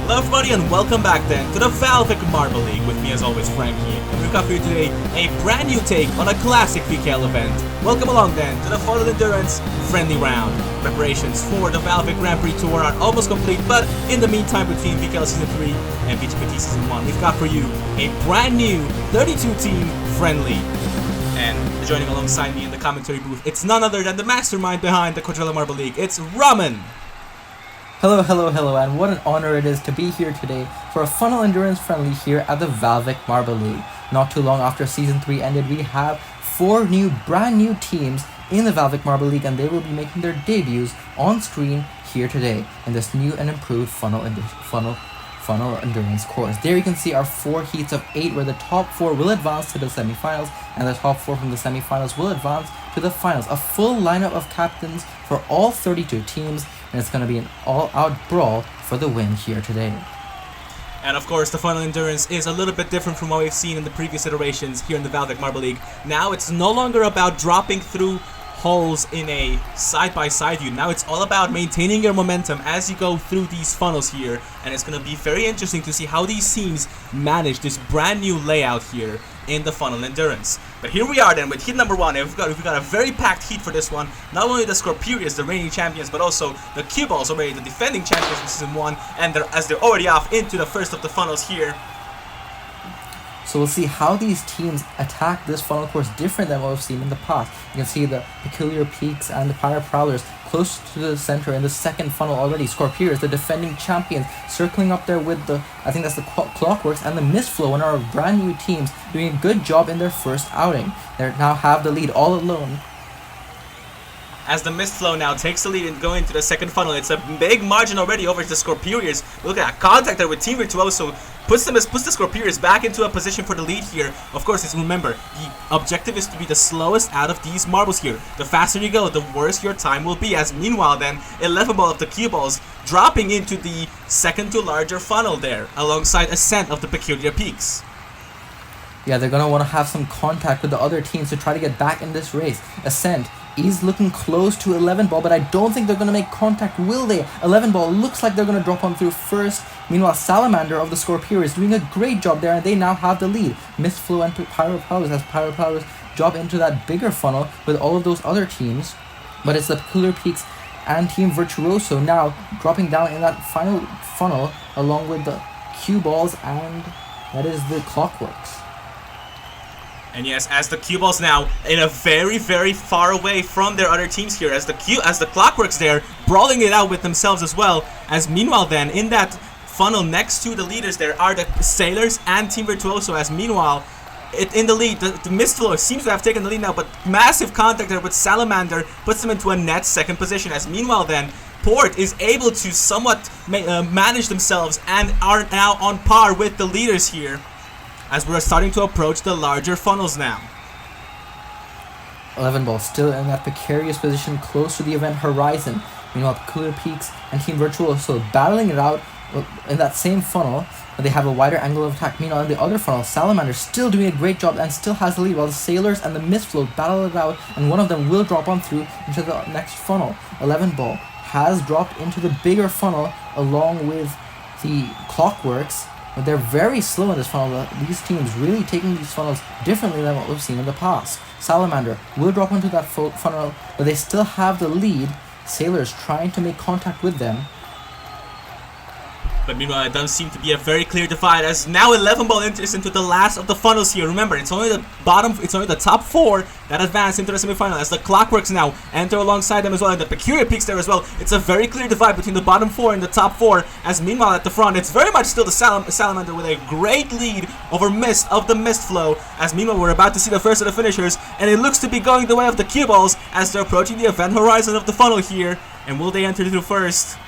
Hello everybody and welcome back then to the VALVIK Marble League with me as always Frankie, and we've got for you today a brand new take on a classic VKL event. Welcome along then to the Final Endurance Friendly Round. Preparations for the VALVIK Grand Prix Tour are almost complete, but in the meantime between VKL Season 3 and VGPT Season 1 we've got for you a brand new 32 team friendly. And joining alongside me in the commentary booth, it's none other than the mastermind behind the Quadrilla Marble League, it's Ramen! Hello, and what an honor it is to be here today for a funnel endurance friendly here at the VALVIK Marble League. Not too long after Season 3 ended, we have 4 brand new teams in the VALVIK Marble League, and they will be making their debuts on screen here today in this new and improved funnel endurance course. There you can see our 4 heats of 8 where the top 4 will advance to the semifinals, and the top 4 from the semifinals will advance to the finals. A full lineup of captains for all 32 teams, and it's going to be an all-out brawl for the win here today. And of course, the Final Endurance is a little bit different from what we've seen in the previous iterations here in the VALVIK Marble League. Now it's no longer about dropping through holes in a side-by-side view. Now it's all about maintaining your momentum as you go through these funnels here, and it's going to be very interesting to see how these teams manage this brand new layout here in the Funnel Endurance. But here we are then with heat number 1, and we've got a very packed heat for this one. Not only the Scorpurious, the reigning champions, but also the Cue Balls, already the defending champions from Season 1, and as they're already off into the first of the funnels here. So we'll see how these teams attack this funnel course different than what we've seen in the past. You can see the Peculiar Peaks and the Pirate Prowlers close to the center in the second funnel already. Scorpurious, the defending champions, circling up there with the, I think that's the Clockworks and the Mistflow, one of our brand new teams, doing a good job in their first outing. They now have the lead all alone. As the Mistflow now takes the lead and going into the second funnel, it's a big margin already over to the Scorpurious. Look at that contact there with Team Virtuoso. Puts the Scorpurious back into a position for the lead here. Of course, remember, the objective is to be the slowest out of these marbles here. The faster you go, the worse your time will be. As meanwhile then, 11 ball of the Cue Balls dropping into the second to larger funnel there, alongside Ascent of the Peculiar Peaks. Yeah, they're going to want to have some contact with the other teams to try to get back in this race. Ascent is looking close to 11 ball, but I don't think they're going to make contact, will they? 11 ball looks like they're going to drop on through first. Meanwhile, Salamander of the Scorpio is doing a great job there, and they now have the lead. Mistflow and Pirate Prowlers, as Pirate Prowlers drop into that bigger funnel with all of those other teams. But it's the Peculiar Peaks and Team Virtuoso now dropping down in that final funnel along with the Cue Balls, and that is the Clockworks. And yes, as the Cue Balls now in a very, very far away from their other teams here, as the Clockworks there brawling it out with themselves as well. As meanwhile then, in that funnel next to the leaders there are the Sailors and Team Virtuoso. As meanwhile, in the lead, the Mistflow seems to have taken the lead now, but massive contact there with Salamander puts them into a net second position. As meanwhile then, Port is able to somewhat manage themselves and are now on par with the leaders here, as we're starting to approach the larger funnels now. 11 ball still in that precarious position close to the event horizon. Meanwhile, Peculiar Peaks and Team Virtuoso battling it out in that same funnel, but they have a wider angle of attack. Meanwhile, in the other funnel, Salamander still doing a great job and still has the lead, while the Sailors and the Mistflow battle it out, and one of them will drop on through into the next funnel. 11 ball has dropped into the bigger funnel along with the Clockworks. But they're very slow in this funnel. These teams really taking these funnels differently than what we've seen in the past. Salamander will drop into that funnel, but they still have the lead. Sailors trying to make contact with them. But meanwhile, it does seem to be a very clear divide, as now 11 ball enters into the last of the funnels here. Remember, it's only the top 4 that advance into the semifinal, as the Clockworks now enter alongside them as well, and the Peculiar Peaks there as well. It's a very clear divide between the bottom 4 and the top 4, as meanwhile at the front, it's very much still the Salamander with a great lead over Mist of the Mistflow, as meanwhile we're about to see the first of the finishers, and it looks to be going the way of the Cue Balls as they're approaching the event horizon of the funnel here. And will they enter through first?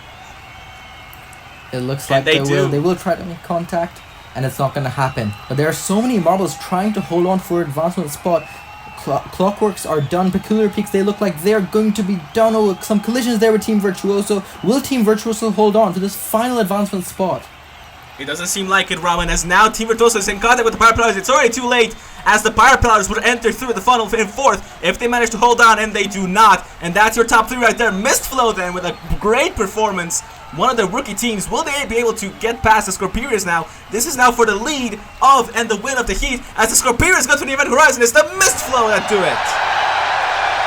It looks like they will try to make contact, and it's not going to happen. But there are so many marbles trying to hold on for advancement spot. Clockworks are done. Peculiar Peaks, they look like they're going to be done. Oh, some collisions there with Team Virtuoso. Will Team Virtuoso hold on to this final advancement spot? It doesn't seem like it, Ramen, as now Team Virtuoso is in contact with the Pirate Prowlers. It's already too late, as the Pirate Prowlers would enter through the funnel in fourth if they manage to hold on, and they do not. And that's your top 3 right there. Mistflow then with a great performance one of the rookie teams. Will they be able to get past the Scorpions now? This is now for the lead of and the win of the heat, as the Scorpions go to the event horizon. It's the Mist Flow that do it.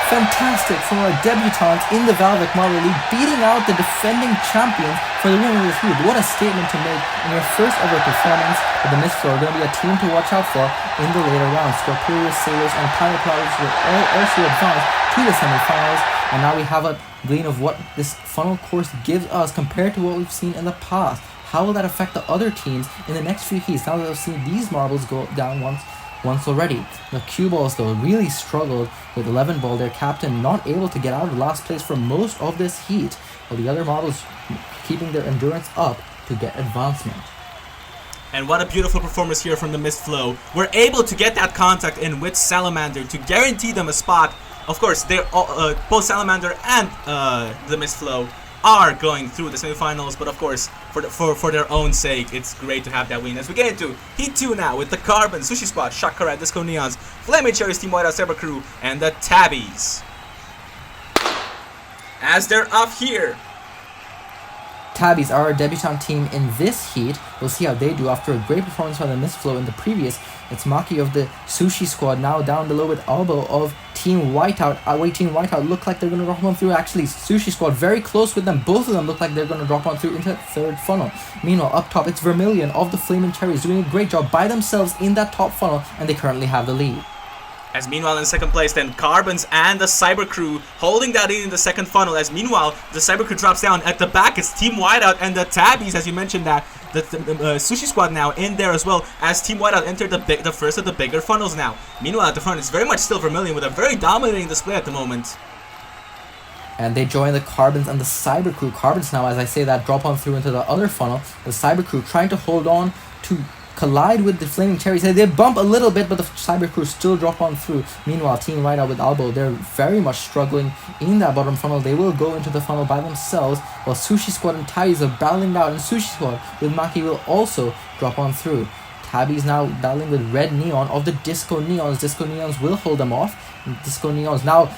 Fantastic from our debutants in the VALVIK Marble League, beating out the defending champions for the win of this heat. What a statement to make in your first ever performance. But the Mist Flow are going to be a team to watch out for in the later rounds. Scorpions, Sailors, and Pirate Clouds will all also advance to the semifinals. And now we have a glean of what this funnel course gives us compared to what we've seen in the past. How will that affect the other teams in the next few heats now that we've seen these marbles go down once already? The cue balls though really struggled with 11 ball, their captain not able to get out of last place for most of this heat, while the other marbles keeping their endurance up to get advancement. And what a beautiful performance here from the Mist Flow. We're able to get that contact in with Salamander to guarantee them a spot. Of course, they're both Salamander and the Mist Flow are going through the semifinals, but of course, for their own sake, it's great to have that win. As we get into Heat 2 now with the Carbon, Sushi Squad, Shakara, Disco Neons, Flaming Cherries, Team Whiteout, Saber Crew, and the Tabbies. As they're off here, Tabbies are our debutant team in this heat. We'll see how they do after a great performance by the Mist Flow in the previous. It's Maki of the Sushi Squad now down below with Albo of Team Whiteout. Team Whiteout look like they're going to drop one through. Actually, Sushi Squad very close with them. Both of them look like they're going to drop one through into that third funnel. Meanwhile, up top, it's Vermilion of the Flaming Cherries doing a great job by themselves in that top funnel, and they currently have the lead. As meanwhile in second place, then Carbons and the Cyber Crew holding that in the second funnel. As meanwhile, the Cyber Crew drops down. At the back, it's Team Whiteout and the Tabbies, as you mentioned that. The Sushi Squad now in there as well, as Team Whiteout entered the first of the bigger funnels now. Meanwhile, at the front, it's very much still Vermilion with a very dominating display at the moment. And they join the Carbons and the Cyber Crew. Carbons now, as I say that, drop on through into the other funnel. The Cyber Crew trying to hold on to collide with the Flaming Cherries. They bump a little bit, but the Cyber Crew still drop on through. Meanwhile, Team Whiteout with Albo, they're very much struggling in that bottom funnel. They will go into the funnel by themselves, while Sushi Squad and Tabbies are battling out, and Sushi Squad with Maki will also drop on through. Tabbies now battling with Red Neon of the Disco Neons. Disco Neons will hold them off. And Disco Neons now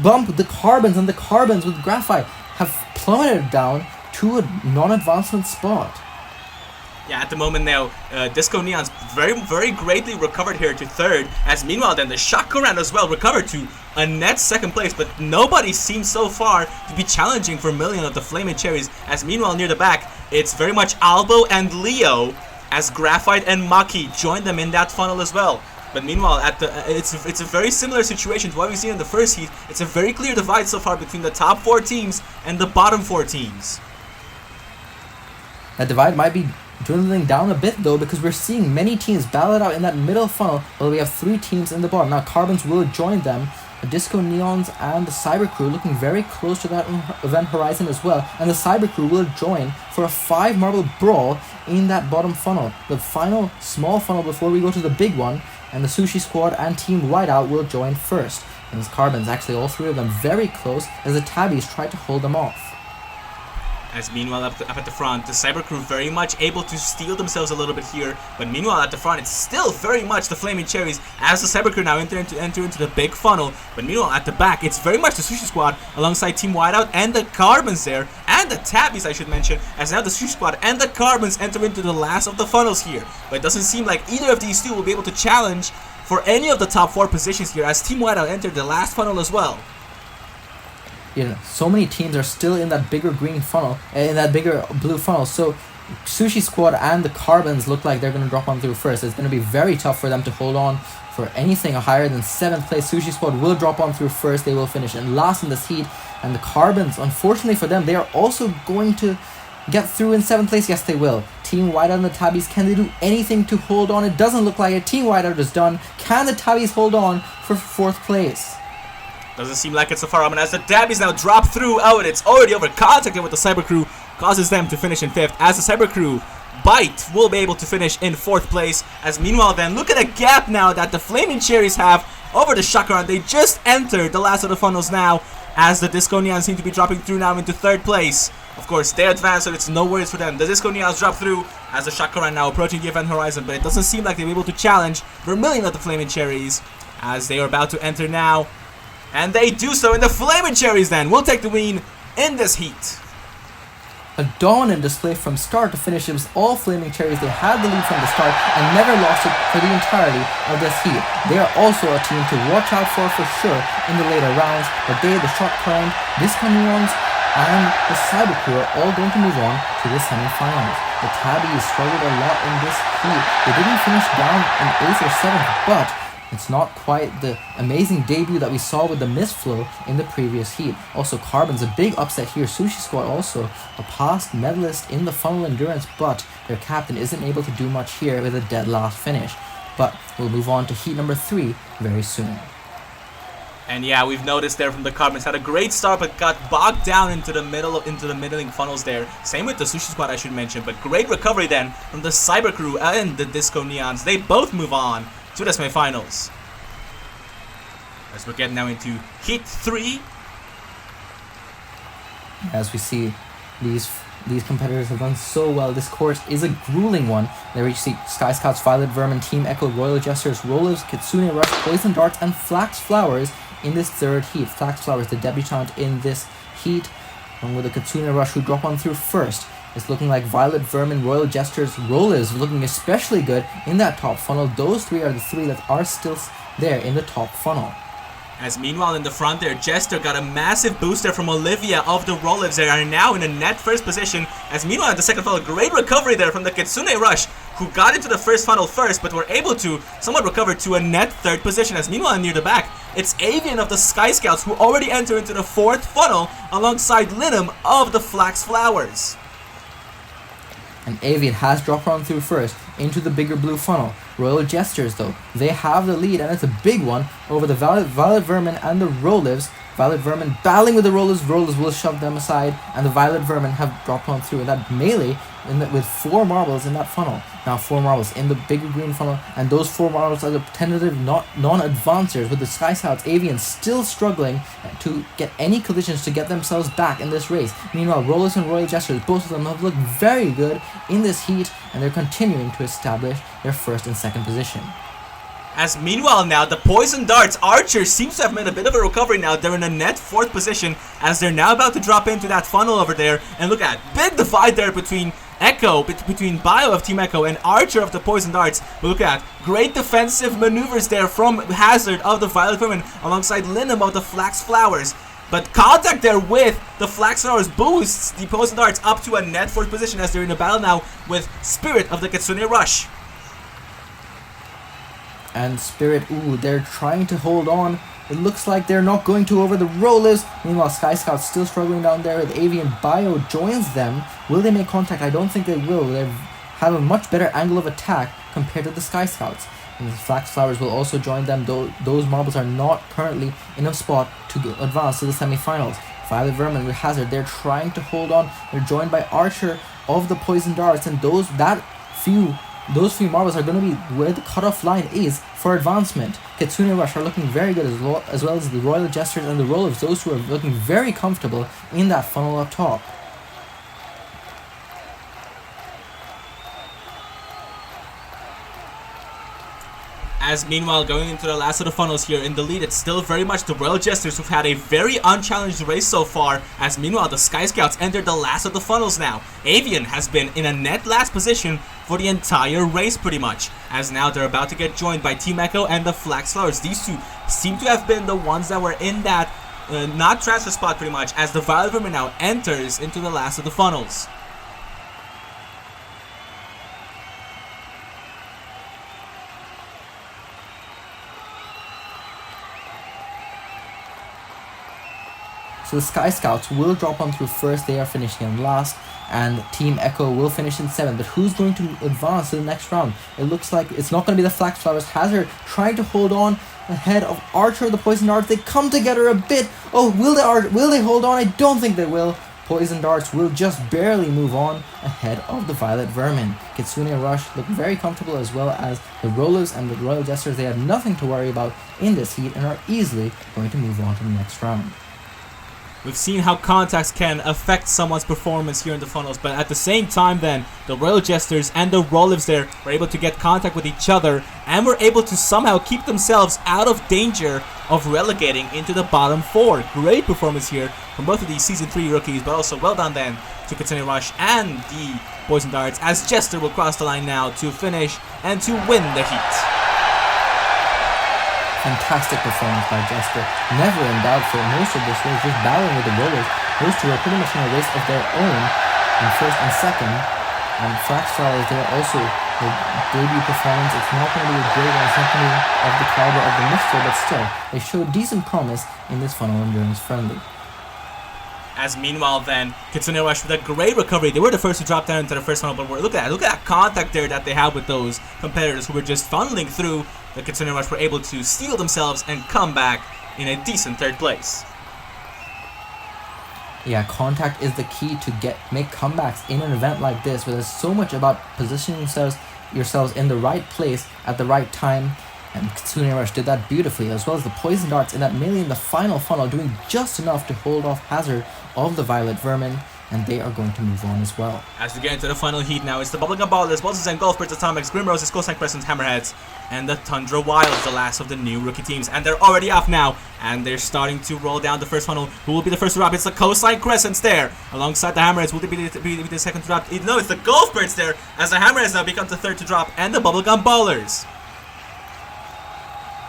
bump the Carbons, and the Carbons with Graphite have plummeted down to a non-advancement spot. Yeah, at the moment now, Disco Neon's very greatly recovered here to third, as meanwhile then the Shakuran as well recovered to a net second place, but nobody seems so far to be challenging Vermilion of the Flaming Cherries, as meanwhile near the back, it's very much Albo and Leo, as Graphite and Maki join them in that funnel as well. But meanwhile, it's a very similar situation to what we've seen in the first heat. It's a very clear divide so far between the top 4 teams and the bottom 4 teams. That divide might be dwindling down a bit though, because we're seeing many teams battle it out in that middle funnel, while we have 3 teams in the bottom. Now Carbons will join them, the Disco Neons and the Cyber Crew looking very close to that event horizon as well, and the Cyber Crew will join for a 5 marble brawl in that bottom funnel, the final small funnel before we go to the big one, and the Sushi Squad and Team Whiteout will join first. And as Carbons, actually all 3 of them very close, as the Tabbies try to hold them off. As meanwhile up at the front, the Cyber Crew very much able to steal themselves a little bit here, but meanwhile at the front it's still very much the Flaming Cherries, as the Cyber Crew now enter into the big funnel. But meanwhile at the back it's very much the Sushi Squad alongside Team Whiteout and the Carbons there, and the Tabbies I should mention, as now the Sushi Squad and the Carbons enter into the last of the funnels here. But it doesn't seem like either of these two will be able to challenge for any of the top 4 positions here, as Team Whiteout entered the last funnel as well. You know, so many teams are still in that bigger green funnel, in that bigger blue funnel. So Sushi Squad and the Carbons look like they're going to drop on through first. It's going to be very tough for them to hold on for anything higher than 7th place. Sushi Squad will drop on through first. They will finish in last in this heat. And the Carbons, unfortunately for them, they are also going to get through in 7th place. Yes, they will. Team Whiteout and the Tabbies, can they do anything to hold on? It doesn't look like it. Team Whiteout is done. Can the Tabbies hold on for 4th place? Doesn't seem like it so far, Ramen, as the Tabbies now drop through. Oh, and it's already over. Contacted with the Cyber Crew causes them to finish in 5th, as the Cyber Crew Bite will be able to finish in 4th place. As meanwhile then, look at the gap now that the Flaming Cherries have over the Chakra. They just entered the last of the funnels now, as the Disco Neons seem to be dropping through now into 3rd place. Of course, they advance, so it's no worries for them. The Disco Neons drop through as the Chakra now approaching the event horizon, but it doesn't seem like they'll be able to challenge Vermilion of the Flaming Cherries, as they are about to enter now. And they do so, and the Flaming Cherries then will take the win in this heat. A dominant display from start to finish. It was all Flaming Cherries. They had the lead from the start and never lost it for the entirety of this heat. They are also a team to watch out for sure in the later rounds, but they, the Shot Current, Disco Neons, and the Cyber Crew are all going to move on to the semifinals. The Tabbies struggled a lot in this heat. They didn't finish down in 8th or 7th, but it's not quite the amazing debut that we saw with the Mist Flow in the previous heat. Also, Carbon's a big upset here. Sushi Squad also a past medalist in the funnel endurance, but their captain isn't able to do much here with a dead last finish. But we'll move on to heat number 3 very soon. And yeah, we've noticed there from the Carbons had a great start, but got bogged down into the middling funnels there. Same with the Sushi Squad, I should mention, but great recovery then from the Cyber Crew and the Disco Neons. They both move on to the semifinals. As we're getting now into heat 3. As we see, these competitors have done so well. This course is a grueling one. There you see Sky Scouts, Violet Vermin, Team Echo, Royal Jesters, Rollers, Kitsune Rush, Poison Darts, and Flax Flowers in this third heat. Flax Flowers, the debutant in this heat, along with the Kitsune Rush, who drop on through first. It's looking like Violet Vermin, Royal Jesters, Rollers looking especially good in that top funnel. Those three are the three that are still there in the top funnel. As meanwhile in the front there, Jester got a massive booster from Olivia of the Rollers. They are now in a net first position. As meanwhile in the second funnel, great recovery there from the Kitsune Rush, who got into the first funnel first, but were able to somewhat recover to a net third position. As meanwhile near the back, it's Avian of the Sky Scouts who already enter into the fourth funnel alongside Linum of the Flax Flowers. And Avian has dropped on through first into the bigger blue funnel. Royal Jesters, though, they have the lead, and it's a big one over the Violet Vermin and the Rollers. Violet Vermin battling with the Rollers. Rollers will shove them aside, and the Violet Vermin have dropped on through in that melee with 4 marbles in that funnel. Now 4 marbles in the bigger green funnel, and those 4 marbles are the tentative non-advancers, with the Sky Scouts Avian still struggling to get any collisions to get themselves back in this race. Meanwhile, Rollers and Royal Jesters, both of them have looked very good in this heat, and they're continuing to establish their first and second position. As meanwhile now, the Poison Darts Archers seems to have made a bit of a recovery now. They're in a net 4th position as they're now about to drop into that funnel over there. And look at big divide there between Echo, between Bio of Team Echo and Archer of the Poison Darts. But look at great defensive maneuvers there from Hazard of the Violet Women alongside Linum of the Flax Flowers. But contact there with the Flax Flowers boosts the Poison Darts up to a net 4th position as they're in a battle now with Spirit of the Kitsune Rush. And Spirit, they're trying to hold on. It looks like they're not going to over the Rollers. Meanwhile, Sky Scouts still struggling down there with Avian. Bio joins them. Will they make contact? I don't think they will. They have a much better angle of attack compared to the Sky Scouts. And the Flax Flowers will also join them, though those marbles are not currently in a spot to advance to the semifinals. Violet Vermin with Hazard, they're trying to hold on. They're joined by Archer of the Poison Darts, and those few marbles are going to be where the cutoff line is for advancement. Kitsune Rush are looking very good as well as the Royal Jesters and the Rollers. Those two are looking very comfortable in that funnel up top. As meanwhile, going into the last of the funnels here in the lead, it's still very much the Royal Jesters who've had a very unchallenged race so far. As meanwhile, the Sky Scouts entered the last of the funnels now. Avian has been in a net last position for the entire race pretty much. As now they're about to get joined by Team Echo and the Flax Flowers. These two seem to have been the ones that were in that not transfer spot pretty much, as the Violet Vermin now enters into the last of the funnels. So the Sky Scouts will drop on through first. They are finishing in last, and Team Echo will finish in 7th. But who's going to advance to the next round? It looks like it's not going to be the Flax Flowers. Hazard trying to hold on ahead of Archer of the Poison Darts. They come together a bit. Oh, will they hold on? I don't think they will. Poison Darts will just barely move on ahead of the Violet Vermin. Kitsune Rush look very comfortable, as well as the Rollers and the Royal Jesters. They have nothing to worry about in this heat and are easily going to move on to the next round. We've seen how contacts can affect someone's performance here in the funnels, but at the same time then, the Royal Jesters and the Rollers there were able to get contact with each other and were able to somehow keep themselves out of danger of relegating into the bottom 4. Great performance here from both of these Season 3 rookies, but also well done then to Kitsune Rush and the Poison Darts, as Jester will cross the line now to finish and to win the heat. Fantastic performance by Jester. Never in doubt for most of this race, just battling with the rollers. Those two are pretty much in a race of their own in first and second. And Flaxfire is there also. The debut performance, it's not going to be a great one, it's not going to be of the caliber of the Mixer, but still, they show decent promise in this Final Endurance friendly. As meanwhile then, Kitsune Rush with a great recovery. They were the first to drop down into the first funnel, but look at that contact there that they have with those competitors who were just funneling through. The Kitsune Rush were able to steal themselves and come back in a decent third place. Yeah, contact is the key to make comebacks in an event like this, where there's so much about positioning yourselves in the right place at the right time. And Kitsune Rush did that beautifully, as well as the Poison Darts in that melee in the final funnel, doing just enough to hold off Hazard of the Violet Vermin, and they are going to move on as well. As we get into the final heat now, it's the Bubblegum Ballers, Bosses and Golfbirds, Atomics, Grimroses, Cosine Crescents, Hammerheads, and the Tundra Wilds, the last of the new rookie teams. And they're already off now, and they're starting to roll down the first funnel. Who will be the first to drop? It's the Cosine Crescents there, alongside the Hammerheads. Will they be the second to drop? No, it's the Golfbirds there, as the Hammerheads now become the third to drop, and the Bubblegum Ballers.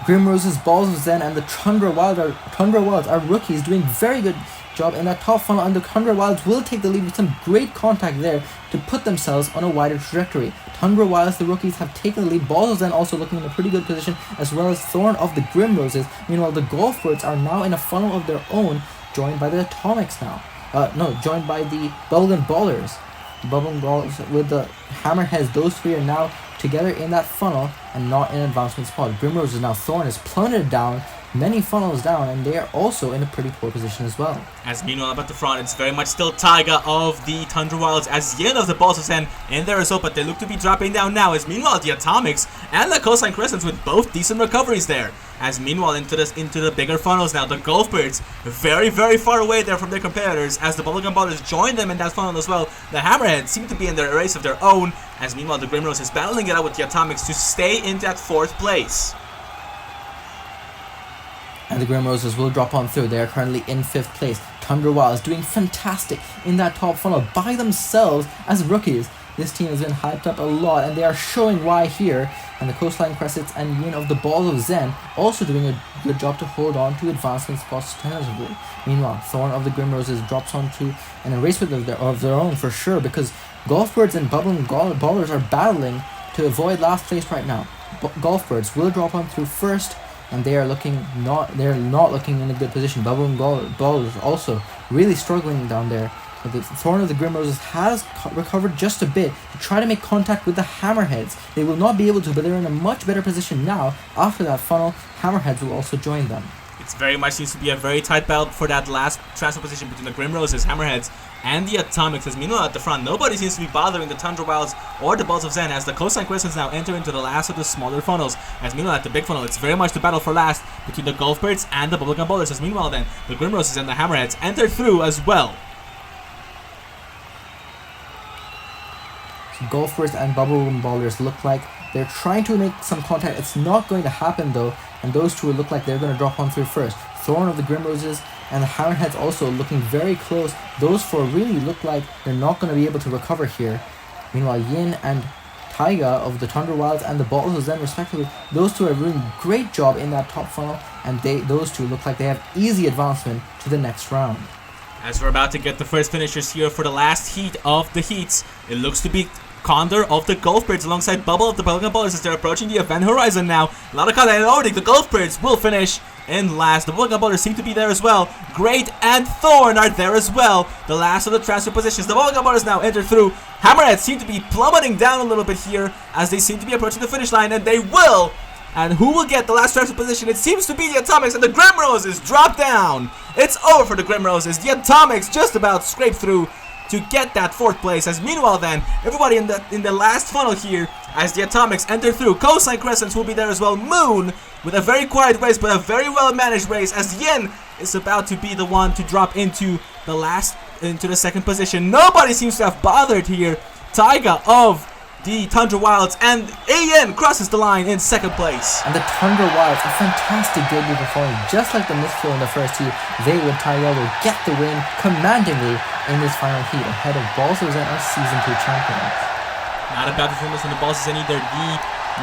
Grimroses, Balls of Zen, and the Tundra Wilds are rookies doing very good job in that top funnel, and the Tundra Wilds will take the lead with some great contact there to put themselves on a wider trajectory. Tundra Wilds, the rookies, have taken the lead. Balls of Zen also looking in a pretty good position, as well as Thorn of the Grimroses. Meanwhile, the Golfbirds are now in a funnel of their own, joined by the Atomics now. Joined by the Bubblegum Ballers. Bubblegum Ballers with the Hammerheads, those three are now together in that funnel and not in advancement spot. Grimroses now, Thorn is plummeted down, many funnels down, and they are also in a pretty poor position as well. As meanwhile up at the front, it's very much still Taiga of the Tundra Wilds, as Yin of the Balls of Zen in there as well, but they look to be dropping down now, as meanwhile the Atomics and the Cosine Crescents with both decent recoveries there. As meanwhile into the bigger funnels now, the Golfbirds very, very far away there from their competitors, as the Bubblegum Ballers join them in that funnel as well. The Hammerheads seem to be in their race of their own, as meanwhile the Grimrose is battling it out with the Atomics to stay in that fourth place. And the Grimroses will drop on through. They are currently in 5th place. Tundra Wilds doing fantastic in that top funnel by themselves as rookies. This team has been hyped up a lot, and they are showing why here. And the Coastline Crescents and Yin of the Balls of Zen also doing a good job to hold on to advancement spots tentatively. Meanwhile, Thorn of the Grimroses drops onto an race of their own for sure, because Golfbirds and Bubblegum Ballers are battling to avoid last place right now. Golfbirds will drop on through first, and they're not looking in a good position. Bubblegum Ballers also really struggling down there. But the Thorn of the Grimroses has recovered just a bit to try to make contact with the Hammerheads. They will not be able to, but they're in a much better position now. After that funnel, Hammerheads will also join them. It very much seems to be a very tight battle for that last transfer position between the Grimroses, Hammerheads, and the Atomics. As meanwhile at the front, nobody seems to be bothering the Tundra Wilds or the Balls of Zen, as the Cosine Crescents now enter into the last of the smaller funnels. As meanwhile at the big funnel, it's very much the battle for last between the Golfbirds and the Bubblegum Ballers. As meanwhile then, the Grimroses and the Hammerheads enter through as well. So Golfbirds and Bubblegum Ballers look like they're trying to make some contact. It's not going to happen though, and those two look like they're going to drop on through first. Thorn of the Grimroses and the Hammerheads also looking very close. Those four really look like they're not going to be able to recover here. Meanwhile, Yin and Taiga of the Tundra Wilds and the Balls of Zen respectively, those two are doing a great job in that top funnel, and those two look like they have easy advancement to the next round. As we're about to get the first finishers here for the last heat of the heats, it looks to be Condor of the Golfbirds alongside Bubble of the Bubblegum Ballers as they're approaching the event horizon now. A lot of contact, and already the Golfbirds will finish in last. The Bubblegum Ballers seem to be there as well. Great and Thorn are there as well. The last of the transfer positions. The Bubblegum Ballers now enter through. Hammerheads seem to be plummeting down a little bit here as they seem to be approaching the finish line, and they will. And who will get the last transfer position? It seems to be the Atomics, and the Grimroses drop down. It's over for the Grimroses. The Atomics just about scrape through to get that fourth place. As meanwhile then, everybody in the last funnel here, as the Atomics enter through. Cosine Crescents will be there as well. Moon with a very quiet race, but a very well managed race, as Yin is about to be the one to drop into the second position. Nobody seems to have bothered here. Taiga of the Tundra Wilds, and AN crosses the line in second place. And the Tundra Wilds, a fantastic debut performance, just like the Mistflow in the first heat. They would tie over, get the win commandingly in this final heat ahead of Balls of Zen, our Season 2 champions. Not a bad performance from the Balls of Zen either. The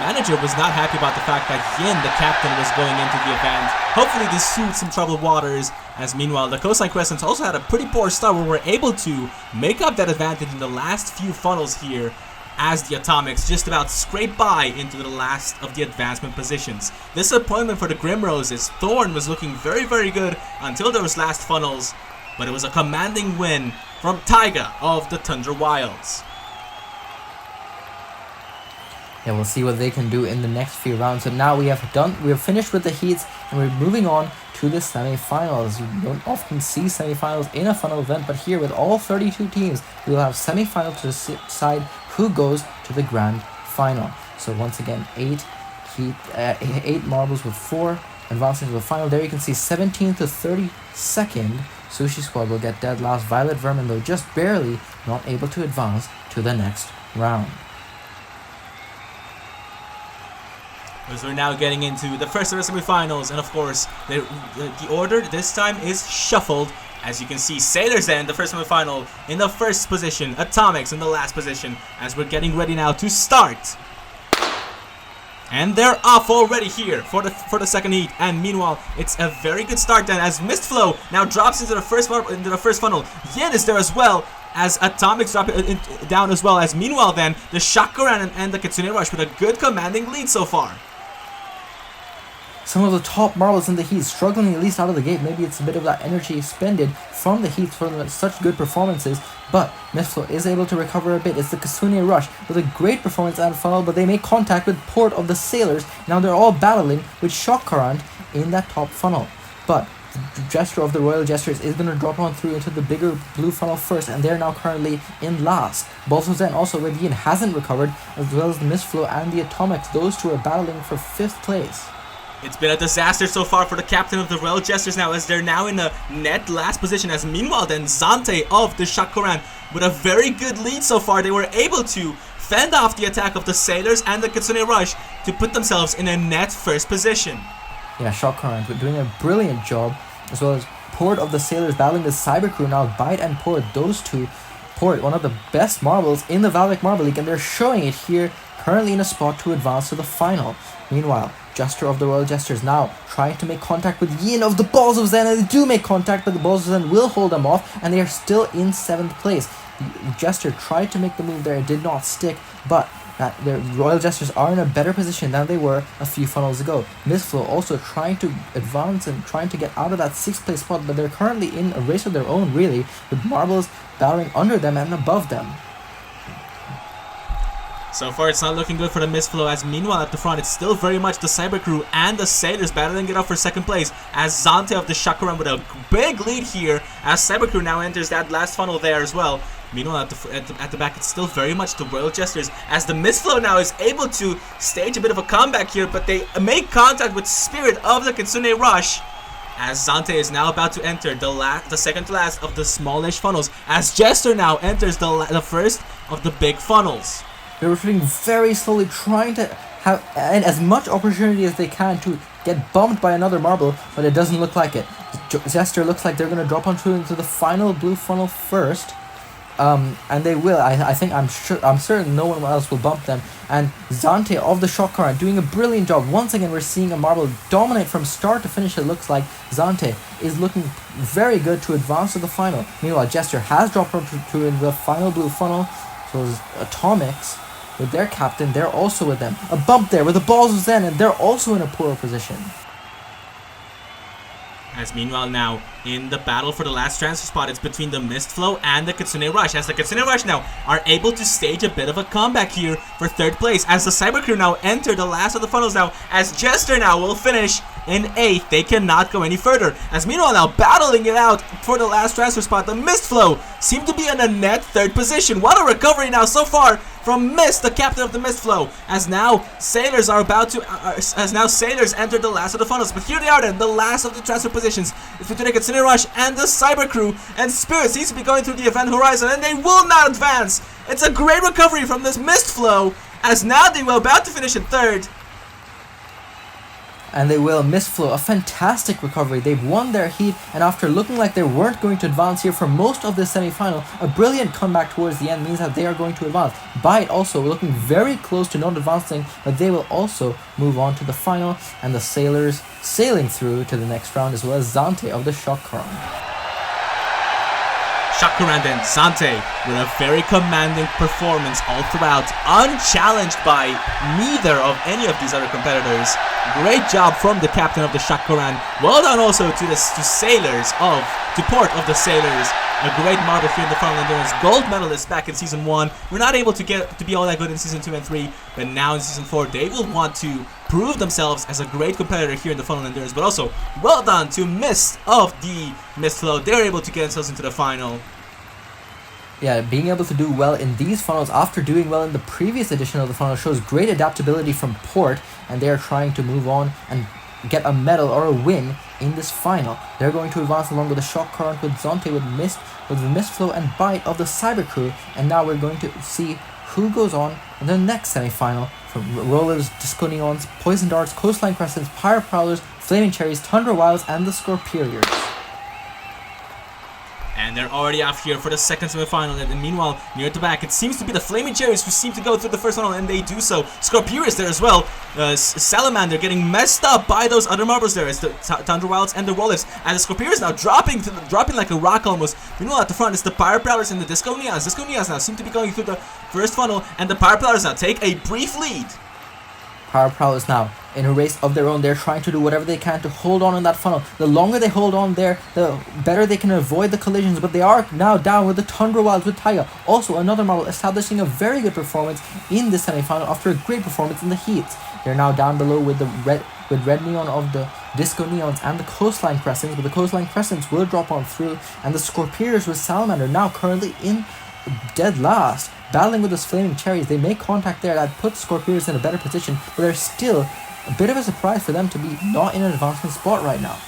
manager was not happy about the fact that Yin, the captain, was going into the event. Hopefully this suits some troubled waters, as meanwhile the Coastline Crescents also had a pretty poor start where we're able to make up that advantage in the last few funnels here, as the Atomics just about scrape by into the last of the advancement positions. Disappointment for the Grim Roses. Thorn was looking very, very good until those last funnels, but it was a commanding win from Taiga of the Tundra Wilds. Yeah, we'll see what they can do in the next few rounds. So now we have finished with the heats, and we're moving on to the semifinals. You don't often see semifinals in a funnel event, but here with all 32 teams, we will have semifinal to decide who goes to the grand final. So once again, 8 marbles with 4 advancing to the final. There you can see 17th to 32nd. Sushi Squad will get dead last. Violet Vermin, though, just barely not able to advance to the next round. As we're now getting into the first of the semifinals, and of course, the order this time is shuffled. As you can see, Sailors in the first semifinal in the first position, Atomics in the last position, as we're getting ready now to start. And they're off already here for the second heat. And meanwhile, it's a very good start then, as Mistflow now drops into the first funnel. Yin is there as well, as Atomics drop it down as well. As meanwhile then, the Shakuran and the Kitsune Rush with a good commanding lead so far. Some of the top marbles in the heat struggling at least out of the gate. Maybe it's a bit of that energy expended from the heat from such good performances, but Mistflow is able to recover a bit. It's the Kitsune Rush with a great performance and funnel, but they make contact with Port of the Sailors. Now they're all battling with Shock Current in that top funnel, but the Jester of the Royal Jesters is going to drop on through into the bigger blue funnel first, and they're now currently in last. Balls of Zen also with Yin hasn't recovered, as well as the Mistflow and the Atomics. Those two are battling for 5th place. It's been a disaster so far for the captain of the Royal Jesters now, as they're now in the net last position. As meanwhile then, Zante of the Shakuran with a very good lead so far. They were able to fend off the attack of the Sailors and the Kitsune Rush to put themselves in a net first position. Yeah, Shock Current doing a brilliant job, as well as Port of the Sailors battling the Cyber Crew now. Bite and Port, those two. Port, one of the best marbles in the VALVIK Marble League, and they're showing it here, currently in a spot to advance to the final. Meanwhile, Jester of the Royal Jesters now trying to make contact with Yin of the Balls of Zen, and they do make contact, but the Balls of Zen will hold them off, and they are still in 7th place. The Jester tried to make the move there, it did not stick, but the Royal Jesters are in a better position than they were a few funnels ago. Mistflow also trying to advance and trying to get out of that 6th place spot, but they're currently in a race of their own, really, with marbles battling under them and above them. So far, it's not looking good for the Mistflow, as meanwhile at the front, it's still very much the Cyber Crew and the Sailors battling it up for 2nd place, as Zante of the Shakuran with a big lead here, as Cyber Crew now enters that last funnel there as well. Meanwhile, at the back, it's still very much the Royal Jesters, as the Mistflow now is able to stage a bit of a comeback here, but they make contact with Spirit of the Kitsune Rush, as Zante is now about to enter the second to last of the smallish funnels, as Jester now enters the first of the big funnels. They're retreating very slowly, trying to have as much opportunity as they can to get bumped by another marble, but it doesn't look like it. Jester looks like they're going to drop on through into the final blue funnel first, and they will. I'm certain no one else will bump them. And Zante of the Shock Current doing a brilliant job. Once again, we're seeing a marble dominate from start to finish. It looks like Zante is looking very good to advance to the final. Meanwhile, Jester has dropped on through in the final blue funnel. So Atomics, with their captain, they're also with them. A bump there with the Balls of Zen, and they're also in a poor position. As meanwhile now, in the battle for the last transfer spot, it's between the Mistflow and the Kitsune Rush, as the Kitsune Rush now are able to stage a bit of a comeback here for 3rd place, as the Cyber Crew now enter the last of the funnels now, as Jester now will finish in 8th. They cannot go any further. As meanwhile now, battling it out for the last transfer spot, the Mistflow seem to be in a net 3rd position. What a recovery now so far from Mist, the captain of the Mistflow, as now Sailors are about to, as now Sailors enter the last of the funnels. But here they are then, the last of the transfer positions. between the Kitsune Rush and the Cyber Crew, and Spirit seems to be going through the event horizon, and they will not advance. It's a great recovery from this mist flow, as now they were about to finish in third. And they will Mistflow, a fantastic recovery. They've won their heat, and after looking like they weren't going to advance here for most of the semi-final, a brilliant comeback towards the end means that they are going to advance. Byte also looking very close to not advancing, but they will also move on to the final, and the Sailors sailing through to the next round, as well as Zante of the Shock Current. Shakurand and Zante with a very commanding performance all throughout, unchallenged by neither of any of these other competitors. Great job from the captain of the Shakurand. Well done also to the Port of the Sailors. A great marble here in the Final Endurance. Gold medalist back in Season 1. We're not able to get to be all that good in Season 2 and 3, but now in Season 4 they will want to prove themselves as a great competitor here in the Final Endurance. But also, well done to Mist of the Mistflow. They're able to get themselves into the final. Yeah, being able to do well in these funnels after doing well in the previous edition of the funnel shows great adaptability from Port, and they are trying to move on and get a medal or a win in this final. They're going to advance along with the Shock Current, with Zante, with the Mistflow and Byte of the Cyber Crew, and now we're going to see who goes on in the next semi-final from Rollers, Disco Neons, Poison Darts, Coastline Crescents, Pyre Prowlers, Flaming Cherries, Tundra Wilds, and the Scorperiors. And they're already off here for the second semi-final. And meanwhile, near the back, it seems to be the Flaming Cherries who seem to go through the first funnel, and they do so. Scorperius there as well. Salamander getting messed up by those other marbles there. It's the Tundra Wilds and the Rollers. And the Scorperius now dropping like a rock almost. Meanwhile, at the front, it's the Pyre Prowlers and the Disco Neons. Disco Neons now seem to be going through the first funnel, and the Pyre Prowlers now take a brief lead. Pyre Prowlers now in a race of their own. They're trying to do whatever they can to hold on in that funnel. The longer they hold on there, the better they can avoid the collisions, but they are now down with the Tundra Wilds with Taiga. Also another marble establishing a very good performance in the semi-final after a great performance in the heats. They're now down below with the red neon of the Disco Neons and the Coastline Crescents, but the Coastline Crescents will drop on through, and the Scorperiors with Salamander now currently in dead last. Battling with those Flaming Cherries, they make contact there that puts Scorperiors in a better position, but they're still a bit of a surprise for them to be not in an advancement spot right now.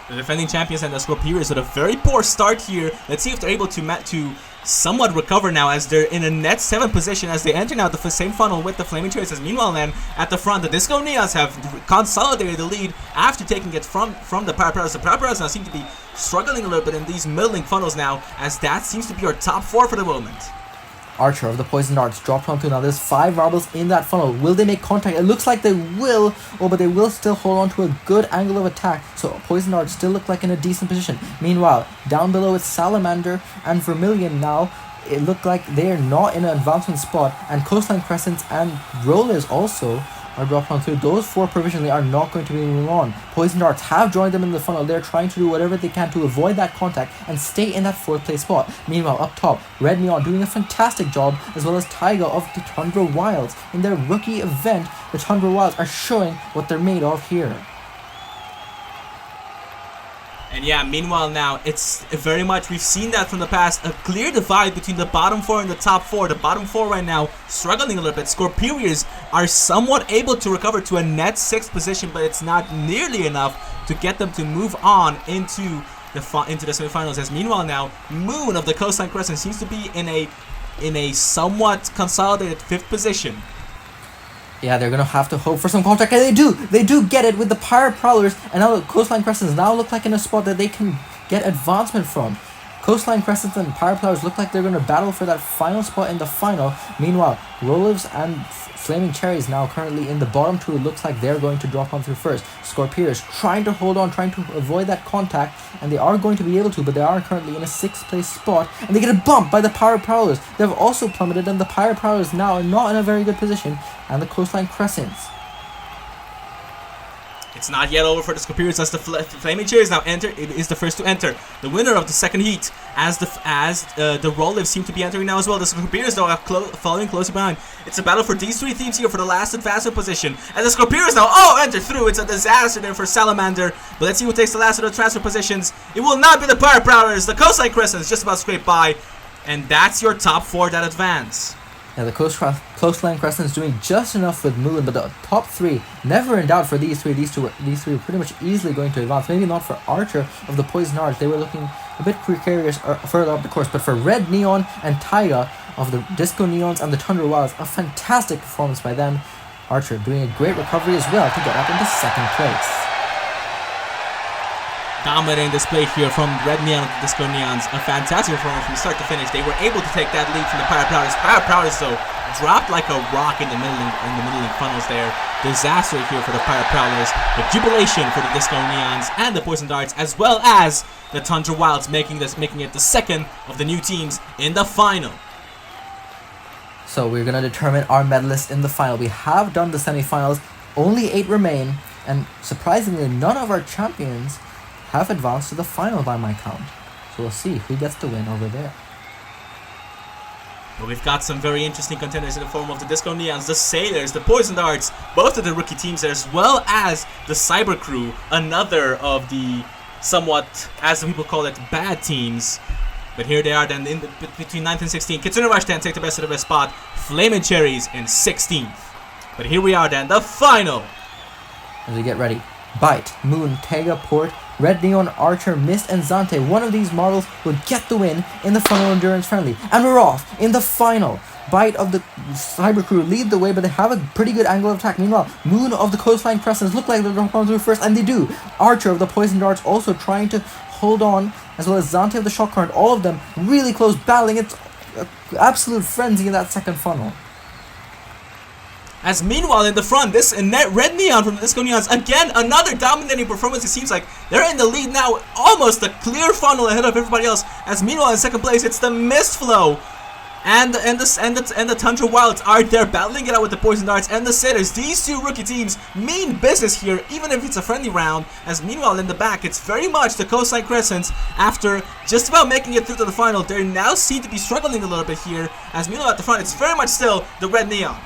The defending champions and the Scorperiors with a very poor start here. Let's see if they're able to somewhat recover now, as they're in a net 7th position as they enter now the same funnel with the Flaming Cherries. As meanwhile then, at the front, the Disco Neons have consolidated the lead after taking it from the Pyre Prowlers. The Pyre Prowlers now seem to be struggling a little bit in these middling funnels now, as that seems to be our top 4 for the moment. Archer of the Poison Darts dropped onto now. There's 5 marbles in that funnel. Will they make contact? It looks like they will, but they will still hold on to a good angle of attack. So Poison Darts still look like in a decent position. Meanwhile, down below it's Salamander and Vermilion now. It looked like they are not in an advancement spot, and Coastline Crescents and Rollers also are dropped on through. Those 4 provisionally are not going to be moving on. Poison Darts have joined them in the funnel. They're trying to do whatever they can to avoid that contact and stay in that 4th place spot. Meanwhile, up top, Red Neon doing a fantastic job, as well as Taiga of the Tundra Wilds. In their rookie event, the Tundra Wilds are showing what they're made of here. And yeah, meanwhile now, it's very much, we've seen that from the past, a clear divide between the bottom 4 and the top 4. The bottom 4 right now struggling a little bit. Scorperiors are somewhat able to recover to a net 6th position, but it's not nearly enough to get them to move on into the semifinals. As meanwhile now, Moon of the Coastline Crescent seems to be in a somewhat consolidated 5th position. Yeah, they're going to have to hope for some contact, and they do get it with the Pyre Prowlers, and now the Coastline Crescents now look like in a spot that they can get advancement from. Coastline Crescents and Pyre Prowlers look like they're going to battle for that final spot in the final. Meanwhile, Rollers and Flaming Cherries now currently in the bottom 2. It looks like they're going to drop on through first. Scorperiors trying to hold on, trying to avoid that contact, and they are going to be able to, but they are currently in a 6th place spot, and they get a bump by the Pyre Prowlers. They've also plummeted, and the Pyre Prowlers now are not in a very good position, and the Coastline Crescents. It's not yet over for the Scorperiors, as the Flaming Cherries now enter. It is the first to enter. The winner of the second heat, as the Roll-Lives seem to be entering now as well. The Scorperiors though are following closely behind. It's a battle for these 3 teams here for the last advancement position. And the Scorperiors now enter through. It's a disaster there for Salamander. But let's see who takes the last of the transfer positions. It will not be the Pyre Prowlers. The Coastline Crescents just about scrape by. And that's your top 4 that advance. Yeah, the Coastline Crescent's doing just enough with Moon, but the top three, never in doubt for these three. These three were pretty much easily going to advance. Maybe not for Archer of the Poison Arch. They were looking a bit precarious further up the course. But for Red Neon and Taiga of the Disco Neons and the Tundra Wilds, a fantastic performance by them. Archer doing a great recovery as well to get up into second place. Dominating display here from Red Neon and Disco Neons. A fantastic performance from start to finish. They were able to take that lead from the Paraprowders. Paraprowders, though, dropped like a rock in the middle funnels there. Disaster here for the Paraprowders. The jubilation for the Disco Neons and the Poison Darts, as well as the Tundra Wilds, making it the second of the new teams in the final. So we're going to determine our medalists in the final. We have done the semifinals. Only 8 remain. And surprisingly, none of our champions have advanced to the final by my count. So we'll see who gets the win over there. But we've got some very interesting contenders in the form of the Disco Neons, the Sailors, the Poison Darts, both of the rookie teams, as well as the Cyber Crew, another of the somewhat, as the people call it, bad teams. But here they are then between 9th and 16th. Kitsune Rush then take the best of the best spot. Flamin' Cherries in 16th. But here we are then, the final. As we get ready. Bite, Moon, Taiga, Port, Red Neon, Archer, Mist, and Zante. One of these marbles will get the win in the final endurance friendly. And we're off in the final. Bite of the Cyber Crew lead the way, but they have a pretty good angle of attack. Meanwhile, Moon of the Coastline Crescents look like they're going through first, and they do. Archer of the Poison Darts also trying to hold on, as well as Zante of the Shock Current. All of them really close, battling. It's absolute frenzy in that second funnel. As meanwhile in the front, this Red Neon from the Disco Neons, again another dominating performance. It seems like they're in the lead now, almost a clear funnel ahead of everybody else. As meanwhile in second place, it's the Mist Flow and the Tundra Wilds are there battling it out with the Poison Darts and the Sailors. These two rookie teams mean business here, even if it's a friendly round. As meanwhile in the back, it's very much the Coastline Crescents. After just about making it through to the final, they now seem to be struggling a little bit here. As meanwhile at the front, it's very much still the Red Neon.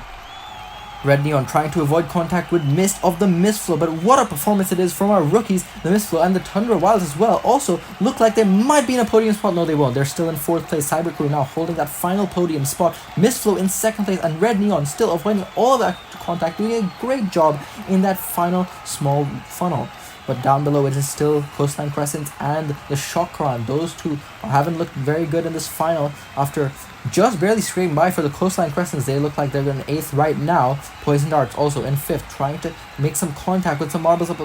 Red Neon trying to avoid contact with Mist of the Mistflow, but what a performance it is from our rookies, the Mistflow and the Tundra Wilds as well. Also look like they might be in a podium spot. No, they won't. They're still in 4th place. Cyber Crew now holding that final podium spot. Mistflow in 2nd place, and Red Neon still avoiding all of that contact, doing a great job in that final small funnel. But down below it is still Coastline Crescents and the Chakran. Those two haven't looked very good in this final after just barely scraping by for the Coastline Crescents. They look like they're in 8th right now. Poison Darts also in 5th, trying to make some contact with some marbles up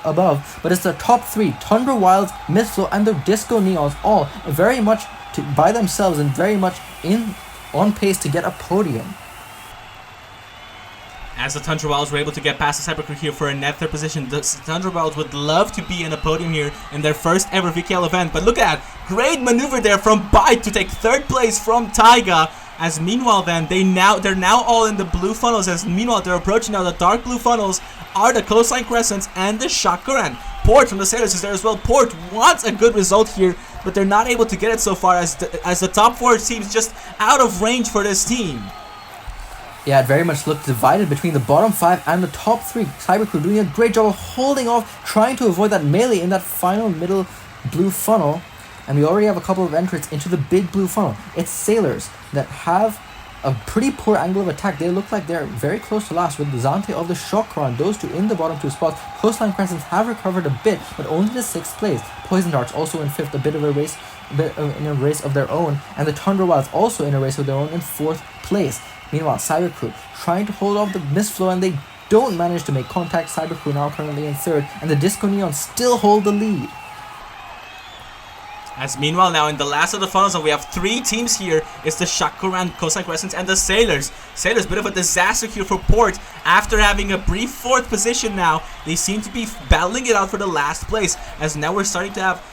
above. But it's the top 3, Tundra Wilds, Mistflow, and the Disco Neons, all very much by themselves and very much on pace to get a podium. As the Tundra Wilds were able to get past the Cyber Crew here for a net 3rd position, the Tundra Wilds would love to be in a podium here in their first ever VKL event. But look at that, great maneuver there from Bite to take 3rd place from Taiga. As meanwhile then, they're now all in the blue funnels. As meanwhile they're approaching now the dark blue funnels are the Coastline Crescents and the Shakuran. Port from the Sailors is there as well. Port wants a good result here, but they're not able to get it so far as the top 4 teams just out of range for this team. Yeah, it very much looked divided between the bottom 5 and the top 3. Cyber Crew doing a great job of holding off, trying to avoid that melee in that final middle blue funnel. And we already have a couple of entrants into the big blue funnel. It's Sailors that have a pretty poor angle of attack. They look like they're very close to last with Zante of the Chakran. Those two in the bottom 2 spots. Coastline Crescents have recovered a bit, but only to 6th place. Poison Darts also in 5th, a bit of a race, in a race of their own. And the Tundra Wilds also in a race of their own in 4th place. Meanwhile, Cyber Crew trying to hold off the Mistflow, and they don't manage to make contact. Cyber Crew now currently in 3rd, and the Disco Neon still hold the lead. As meanwhile now in the last of the funnels, and we have 3 teams here. It's the Shakuran, Coastline Crescents, and the Sailors. Sailors, bit of a disaster here for Port. After having a brief 4th position now, they seem to be battling it out for the last place. As now we're starting to have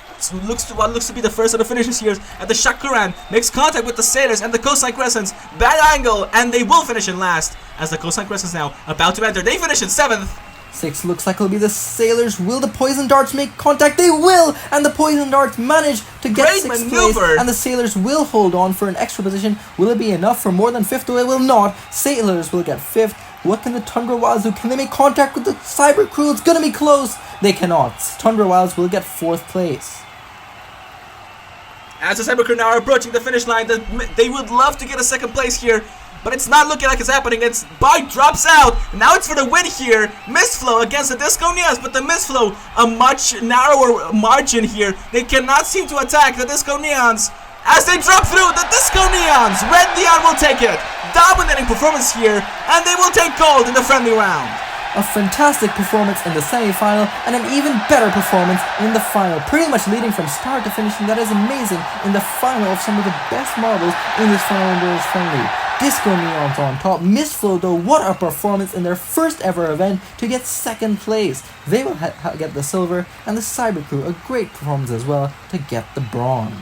what looks to be the first of the finishes here, and the Shakuran makes contact with the Sailors and the Coastline Crescents. Bad angle, and they will finish in last. As the Coastline Crescents now about to enter, they finish in 7th. 6 looks like it'll be the Sailors. Will the Poison Darts make contact? They will, and the Poison Darts manage to get 6th place, and the Sailors will hold on for an extra position. Will it be enough for more than 5th? It will not. Sailors will get 5th. What can the Tundra Wilds do? Can they make contact with the Cyber Crew? It's gonna be close. They cannot. Tundra Wilds will get 4th place. As the Cyber Crew now are approaching the finish line, they would love to get a 2nd place here. but it's not looking like it's happening. It's Bite drops out. Now it's for the win here. Mistflow against the Disco Neons, but the Mistflow, a much narrower margin here. They cannot seem to attack the Disco Neons. As they drop through, the Disco Neons, Red Neon will take it. Dominating performance here, and they will take gold in the friendly round. A fantastic performance in the semi-final and an even better performance in the final, pretty much leading from start to finish, and that is amazing in the final of some of the best marbles in this final endurance friendly. Disco Neons on top. Mistflow though, what a performance in their first ever event to get second place. They will get the silver, and the Cyber Crew a great performance as well to get the bronze.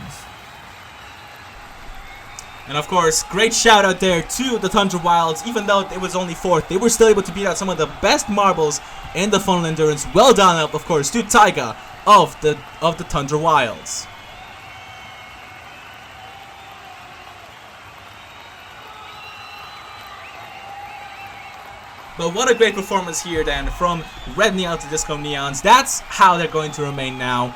And of course, great shout out there to the Tundra Wilds. Even though it was only 4th, they were still able to beat out some of the best marbles in the Funnel Endurance. Well done, of course, to Taiga of the Tundra Wilds. But what a great performance here then from Red Neon to Disco Neons. That's how they're going to remain now.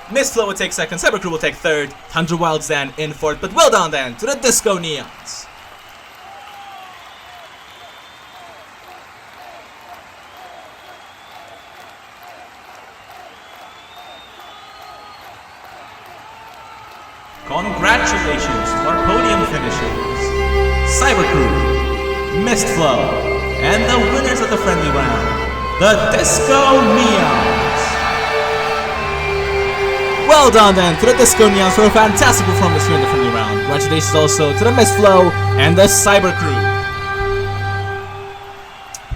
Mistflow will take 2nd, Cyber Crew will take 3rd, Tundra Wilds then in 4th, but well done then to the Disco Neons. Congratulations to our podium finishers, Cyber Crew, Mistflow, and the winners of the friendly round, the Disco Neons. Well done then to the Disco Neons for a fantastic performance here in the friendly round. Congratulations also to the Mistflow and the Cyber Crew.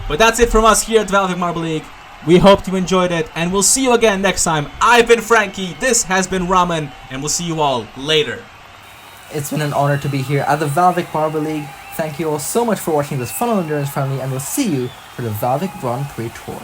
But that's it from us here at the VALVIK Marble League. We hope you enjoyed it, and we'll see you again next time. I've been Frankie, this has been Ramen, and we'll see you all later. It's been an honor to be here at the VALVIK Marble League. Thank you all so much for watching this Funnel Endurance friendly, and we'll see you for the VALVIK Grand Prix Tour.